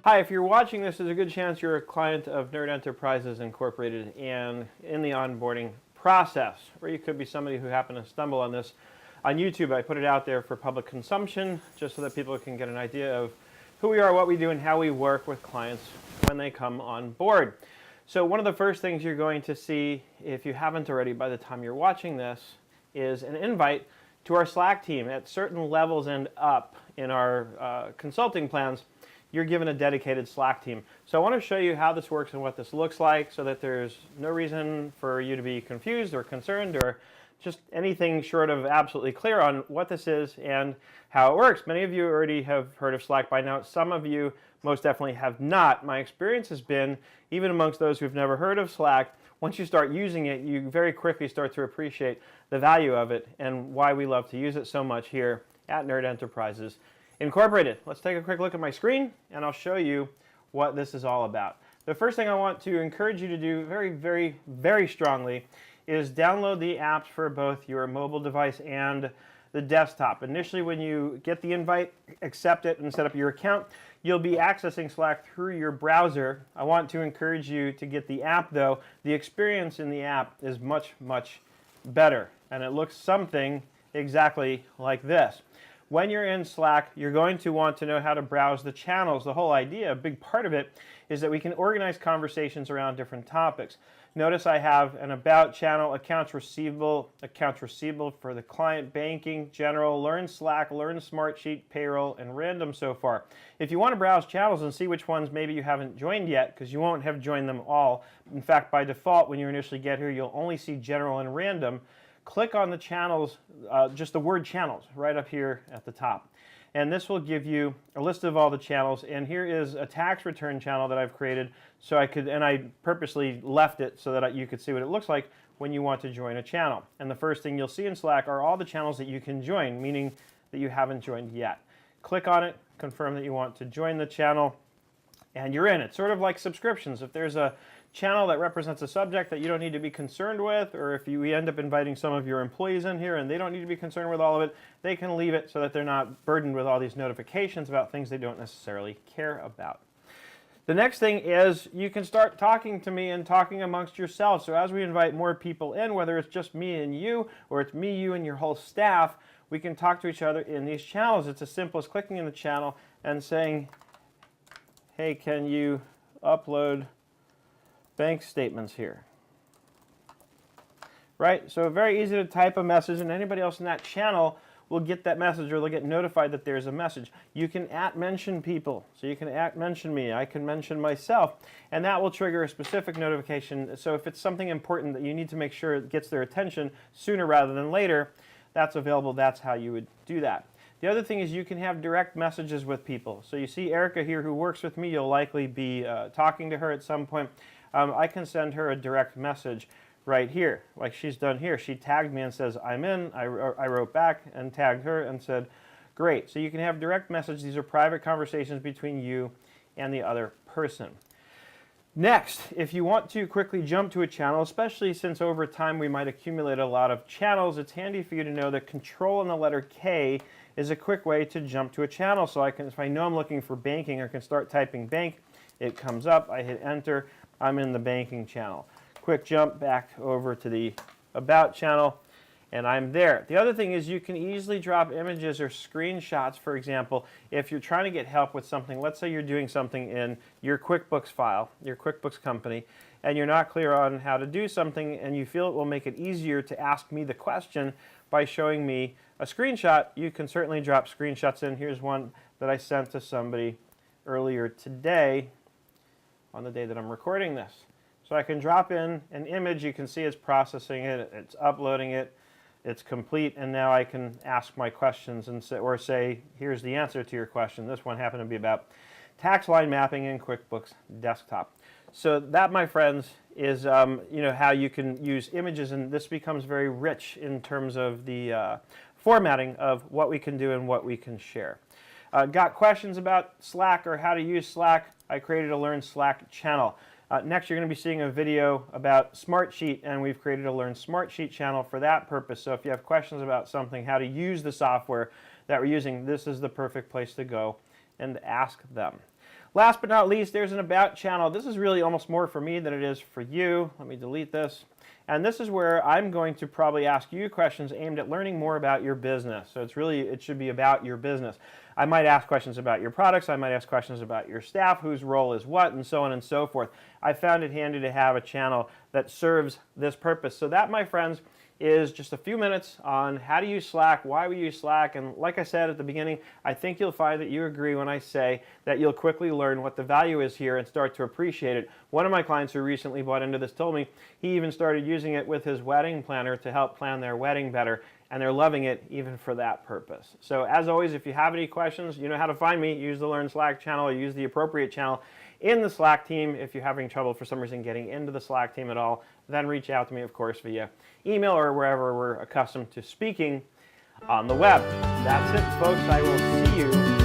Hi, if you're watching this, there's a good chance you're a client of Nerd Enterprises Incorporated and in the onboarding process, or you could be somebody who happened to stumble on this on YouTube. I put it out there for public consumption just so that people can get an idea of who we are, what we do, and how we work with clients when they come on board. So one of the first things you're going to see, if you haven't already by the time you're watching this, is an invite to our Slack team. At certain levels and up in our consulting plans, you're given a dedicated Slack team. So I want to show you how this works and what this looks like so that there's no reason for you to be confused or concerned or just anything short of absolutely clear on what this is and how it works. Many of you already have heard of Slack by now. Some of you most definitely have not. My experience has been, even amongst those who've never heard of Slack, once you start using it, you very quickly start to appreciate the value of it and why we love to use it so much here at Nerd Enterprises Incorporated. Let's take a quick look at my screen and I'll show you what this is all about. The first thing I want to encourage you to do very strongly is download the apps for both your mobile device and the desktop. Initially, when you get the invite, accept it and set up your account, you'll be accessing Slack through your browser. I want to encourage you to get the app though. The experience in the app is much better and it looks something exactly like this. When you're in Slack, you're going to want to know how to browse the channels. The whole idea, a big part of it, is that we can organize conversations around different topics. Notice I have an About channel, accounts receivable for the client, banking, general, learn Slack, learn Smartsheet, payroll, and random so far. If you want to browse channels and see which ones maybe you haven't joined yet, because you won't have joined them all. In fact, by default, when you initially get here, you'll only see general and random. Click on the channels, just the word channels, right up here at the top. And this will give you a list of all the channels. And here is a tax return channel that I've created so I could, and I purposely left it so that you could see what it looks like when you want to join a channel. And the first thing you'll see in Slack are all the channels that you can join, meaning that you haven't joined yet. Click on it, confirm that you want to join the channel, and you're in. It's sort of like subscriptions. If there's a channel that represents a subject that you don't need to be concerned with, or if we end up inviting some of your employees in here and they don't need to be concerned with all of it, they can leave it so that they're not burdened with all these notifications about things they don't necessarily care about. The next thing is you can start talking to me and talking amongst yourselves. So as we invite more people in, whether it's just me and you, or it's me, you, and your whole staff, we can talk to each other in these channels. It's as simple as clicking in the channel and saying, hey, can you upload bank statements here? Right? So very easy to type a message and anybody else in that channel will get that message or they'll get notified that there's a message. You can @mention people. So you can @mention me. I can mention myself and that will trigger a specific notification. So if it's something important that you need to make sure it gets their attention sooner rather than later, that's available. That's how you would do that. The other thing is you can have direct messages with people. So you see Erica here who works with me. You'll likely be talking to her at some point. I can send her a direct message right here, like she's done here. She tagged me and says, I'm in. I wrote back and tagged her and said, great. So you can have direct message. These are private conversations between you and the other person. Next, if you want to quickly jump to a channel, especially since over time we might accumulate a lot of channels, it's handy for you to know that Control and the letter K is a quick way to jump to a channel. So I can, if I know I'm looking for banking, I can start typing bank. It comes up. I hit enter. I'm in the banking channel. Quick jump back over to the About channel, and I'm there. The other thing is you can easily drop images or screenshots, for example, if you're trying to get help with something. Let's say you're doing something in your QuickBooks file, your QuickBooks company, and you're not clear on how to do something, and you feel it will make it easier to ask me the question by showing me a screenshot. You can certainly drop screenshots in. Here's one that I sent to somebody earlier today, on the day that I'm recording this. So I can drop in an image, you can see it's processing it, it's uploading it, it's complete, and now I can ask my questions and say, here's the answer to your question. This one happened to be about tax line mapping in QuickBooks Desktop. So that, my friends, is how you can use images, and this becomes very rich in terms of the formatting of what we can do and what we can share. Got questions about Slack or how to use Slack? I created a Learn Slack channel. Next, you're going to be seeing a video about Smartsheet, and we've created a Learn Smartsheet channel for that purpose. So if you have questions about something, how to use the software that we're using, this is the perfect place to go and ask them. Last but not least, there's an About channel. This is really almost more for me than it is for you. Let me delete this. And this is where I'm going to probably ask you questions aimed at learning more about your business. So it should be about your business. I might ask questions about your products. I might ask questions about your staff, whose role is what, and so on and so forth. I found it handy to have a channel that serves this purpose. So that, my friends, is just a few minutes on how to use Slack, why we use Slack, and like I said at the beginning, I think you'll find that you agree when I say that you'll quickly learn what the value is here and start to appreciate it. One of my clients who recently bought into this told me he even started using it with his wedding planner to help plan their wedding better, and they're loving it even for that purpose. So as always, if you have any questions, you know how to find me. Use the Learn Slack channel or use the appropriate channel in the Slack team. If you're having trouble for some reason getting into the Slack team at all, then reach out to me, of course, via email or wherever we're accustomed to speaking on the web. That's it, folks. I will see you